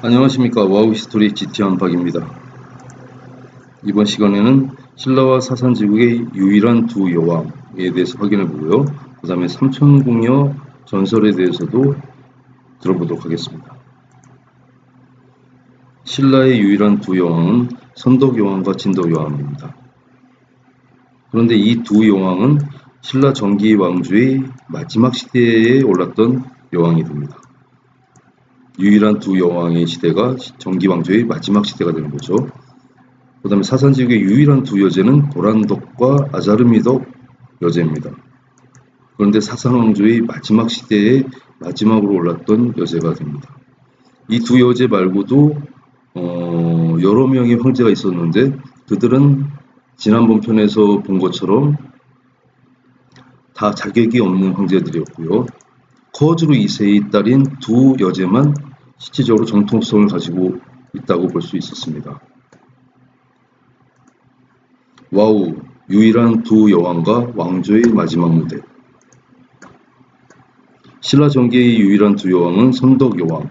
안녕하십니까. 와우 히스토리 GT 한박입니다. 이번 시간에는 신라와 사산제국의 유일한 두 여왕에 대해서 확인해 보고요. 그 다음에 삼천궁녀 전설에 대해서도 들어보도록 하겠습니다. 신라의 유일한 두 여왕은 선덕여왕과 진덕여왕입니다. 그런데 이 두 여왕은 신라 정기 왕조의 마지막 시대에 올랐던 여왕이 됩니다. 유일한 두 여왕의 시대가 정기 왕조의 마지막 시대가 되는 거죠. 그 다음에 사산제국의 유일한 두 여제는 보란덕과 아자르미덕 여제입니다. 그런데 사산왕조의 마지막 시대에 마지막으로 올랐던 여제가 됩니다. 이 두 여제 말고도 여러 명의 황제가 있었는데 그들은 지난번 편에서 본 것처럼 다 자격이 없는 황제들이었고요. 커즈루 2세의 딸인 두 여제만 실질적으로 정통성을 가지고 있다고 볼 수 있었습니다. 와우, 유일한 두 여왕과 왕조의 마지막 무대. 신라 정기의 유일한 두 여왕은 선덕여왕,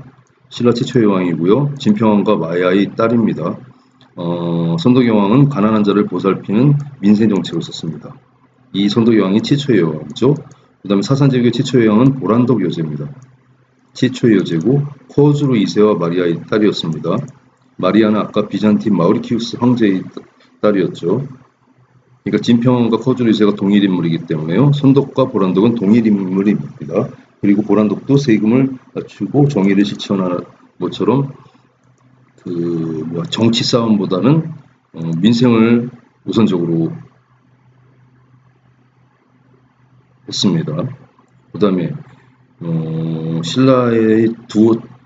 신라 최초의 여왕이고요. 진평왕과 마야의 딸입니다. 선덕여왕은 가난한 자를 보살피는 민생 정책을 썼습니다. 이 선덕여왕이 최초의 여왕이죠. 그 다음에 사산제국의 최초의 여왕은 보란덕 여제입니다. 최초의 여제고 코어즈루 2세와 마리아의 딸이었습니다. 마리아는 아까 비잔틴 마우리키우스 황제의 딸이었죠. 그러니까 진평왕과 코어즈루 2세가 동일 인물이기 때문에요. 선덕과 보란덕은 동일 인물입니다. 그리고 보란덕도 세금을 낮추고 정의를 실천하는 것처럼 정치 싸움보다는 민생을 우선적으로 했습니다. 그 다음에 신라에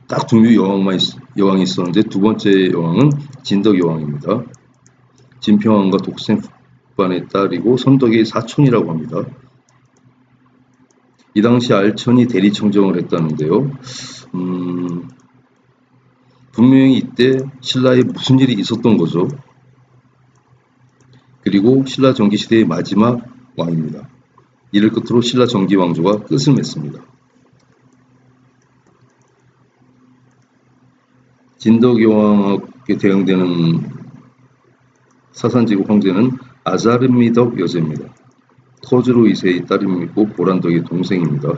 딱 두 여왕이 있었는데 두 번째 여왕은 진덕여왕입니다. 진평왕과 독생반의 딸이고 선덕의 사촌이라고 합니다. 이 당시 알천이 대리청정을 했다는데요. 분명히 이때 신라에 무슨 일이 있었던 거죠. 그리고 신라 정기시대의 마지막 왕입니다. 이를 끝으로 신라 정기왕조가 끝을 맺습니다. 진덕여왕에게 대응되는 사산제국 황제는 아자르미덕 여제입니다. 코즈루 2세의 딸이고 보란덕의 동생입니다.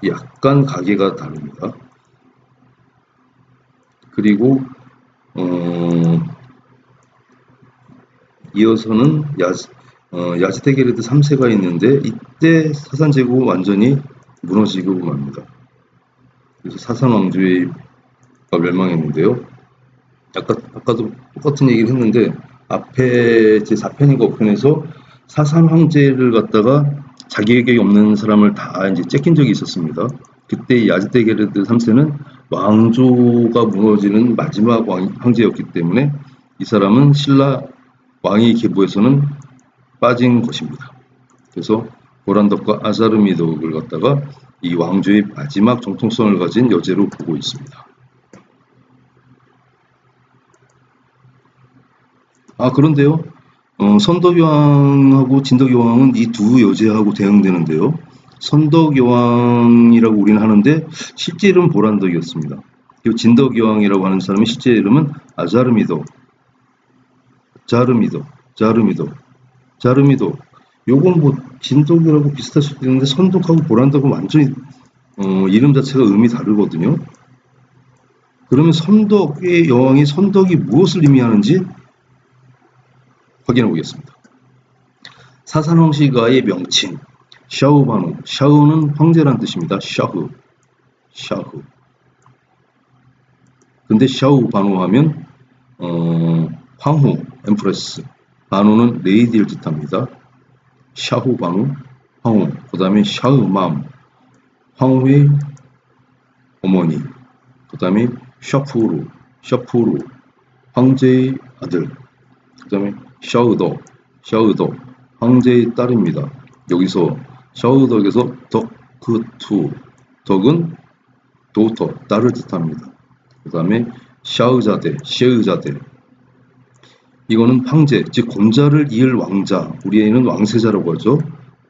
약간 가계가 다릅니다. 그리고 이어서는 야즈테게르드 3세가 있는데 이때 사산제국은 완전히 무너지고 맙니다. 그래서 사산왕조가 멸망했는데요. 아까도 똑같은 얘기를 했는데 앞에 제 4편인가 5편에서 사산황제를 갖다가 자격이 없는 사람을 다 이제 째낀 적이 있었습니다. 그때 야즈테게르드 3세는 왕조가 무너지는 마지막 황제였기 때문에 이 사람은 신라 왕위 계보에서는 빠진 것입니다. 그래서 보란덕과 아자르미덕을 갖다가 이 왕조의 마지막 정통성을 가진 여제로 보고 있습니다. 그런데요. 선덕여왕하고 진덕여왕은 이 두 여제하고 대응되는데요. 선덕여왕이라고 우리는 하는데 실제 이름은 보란덕이었습니다. 그리고 진덕여왕이라고 하는 사람의 실제 이름은 아자르미덕, 자르미덕. 요건 뭐 진덕이라고 비슷할 수도 있는데 선덕하고 보란덕은 완전히 이름 자체가 의미 다르거든요. 그러면 선덕의 여왕이 선덕이 무엇을 의미하는지 확인해 보겠습니다. 사산왕씨가의 명칭 샤흐바누, 샤흐는 황제란 뜻입니다. 샤흐. 근데 샤흐바누 하면 황후, 엠프레스. 바누는 레이디를 뜻합니다. 샤흐바누, 황후. 그 다음에 샤흐맘, 황후의 어머니. 그 다음에 샤푸루, 황제의 아들. 그 다음에 샤흐덕, 황제의 딸입니다. 여기서 샤흐덕에서 덕크투, 덕은 도터, 딸을 뜻합니다. 그 다음에 샤흐자데, 이거는 황제, 즉 곤자를 이을 왕자, 우리에는 왕세자라고 하죠.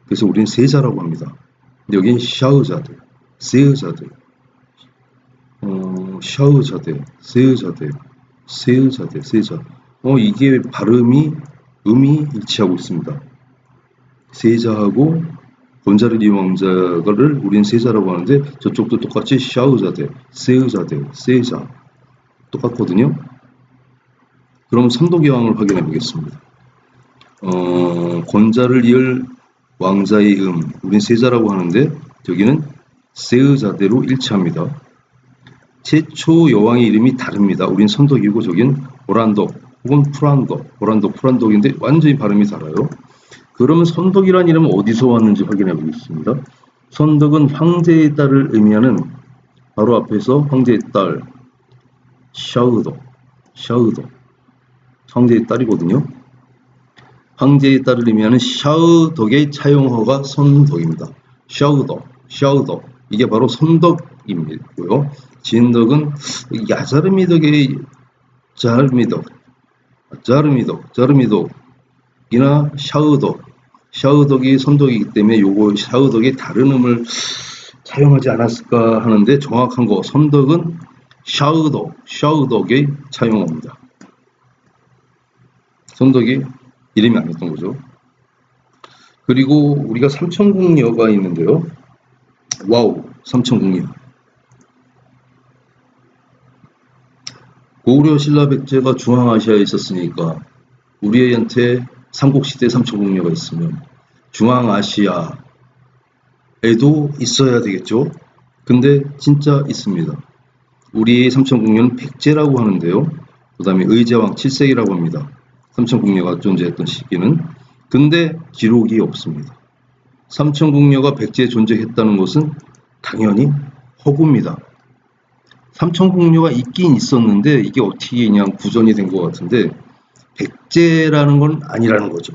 그래서 우리는 세자라고 합니다. 근데 여기는 샤흐자데, 세흐자데. 샤우자대, 세우자대, 세우자대, 세자. 이게 음이 일치하고 있습니다. 세자하고 곤자르디 왕자를 우린 세자라고 하는데 저쪽도 똑같이 샤우자대, 세우자대, 세자 똑같거든요. 그럼 선독여왕을 확인해 보겠습니다. 곤자를 이을 왕자의 우린 세자라고 하는데 여기는 세우자대로 일치합니다. 최초 여왕의 이름이 다릅니다. 우린 선덕이고 저긴 오란독 혹은 프란독인데 완전히 발음이 달라요. 그러면 선덕이라는 이름은 어디서 왔는지 확인해 보겠습니다. 선덕은 황제의 딸을 의미하는 바로 앞에서 황제의 딸 샤우덕 황제의 딸이거든요. 황제의 딸을 의미하는 샤우덕의 차용어가 선덕입니다. 샤우덕 이게 바로 선덕이고요. 진덕은 야자르미덕의 자르미덕이나 샤우덕이 선덕이기 때문에 요거 샤우덕이 다른 음을 차용하지 않았을까 하는데 정확한 거 선덕은 샤우덕의 차용어입니다. 선덕이 이름이 아니었던 거죠. 그리고 우리가 삼천궁녀가 있는데요. 와우, 삼천궁녀. 고구려 신라 백제가 중앙아시아에 있었으니까 우리 애한테 삼국시대 삼천궁녀가 있으면 중앙아시아에도 있어야 되겠죠. 근데 진짜 있습니다. 우리 삼천궁녀는 백제라고 하는데요. 그 다음에 의제왕 7세기라고 합니다. 삼천궁녀가 존재했던 시기는. 근데 기록이 없습니다. 삼천궁녀가 백제에 존재했다는 것은 당연히 허구입니다. 삼천궁녀가 있긴 있었는데 이게 어떻게 그냥 구전이 된 것 같은데 백제라는 건 아니라는 거죠.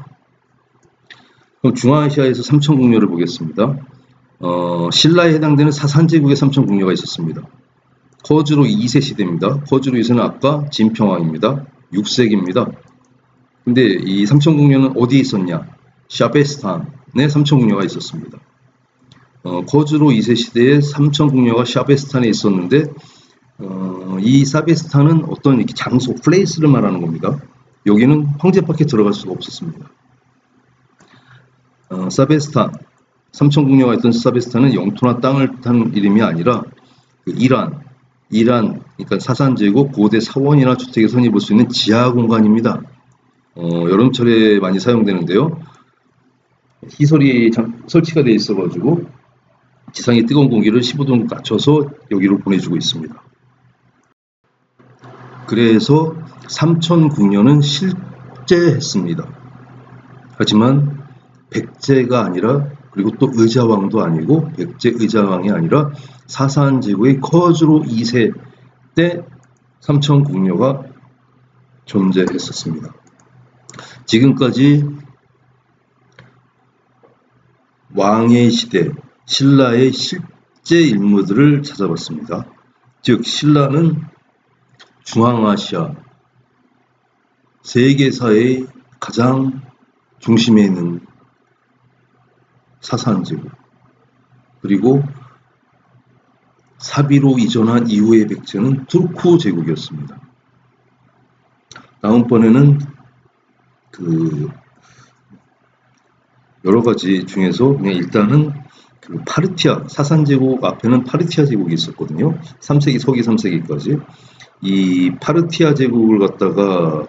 그럼 중앙아시아에서 삼천궁녀를 보겠습니다. 신라에 해당되는 사산제국에 삼천궁녀가 있었습니다. 커즈로 2세 시대입니다. 커즈로 2세는 아까 진평왕입니다. 6세기입니다. 근데 이 삼천궁녀는 어디에 있었냐? 샤베스탄에 삼천궁녀가 있었습니다. 커즈로 2세 시대에 삼천궁녀가 샤베스탄에 있었는데 이 샤베스탄은 어떤 이렇게 장소, 플레이스를 말하는 겁니다. 여기는 황제밖에 들어갈 수가 없었습니다. 샤베스탄, 삼천궁녀가 있던 샤베스탄은 영토나 땅을 뜻하는 이름이 아니라 그 이란, 그러니까 사산제국 고대 사원이나 주택에 선입을 수 있는 지하 공간입니다. 여름철에 많이 사용되는데요. 시설이 설치가 되어 있어가지고 지상의 뜨거운 공기를 15도 낮춰서 여기로 보내주고 있습니다. 그래서 삼천궁녀는 실제했습니다. 하지만 백제가 아니라 그리고 또 의자왕도 아니고 백제 의자왕이 아니라 사산제국의 커즈로 2세 때 삼천궁녀가 존재했었습니다. 지금까지 왕의 시대, 신라의 실제 인물들을 찾아봤습니다. 즉 신라는 중앙아시아 세계사의 가장 중심에 있는 사산제국 그리고 사비로 이전한 이후의 백제는 투르크 제국이었습니다. 다음번에는 여러 가지 중에서 그냥 일단은 파르티아 사산제국 앞에는 파르티아 제국이 있었거든요. 3세기 서기 3세기까지 이 파르티아 제국을 갖다가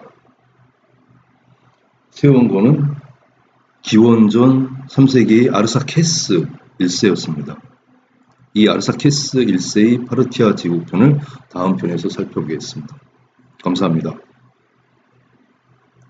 세운 거는 기원전 3세기의 아르사케스 1세였습니다. 이 아르사케스 1세의 파르티아 제국편을 다음 편에서 살펴보겠습니다. 감사합니다.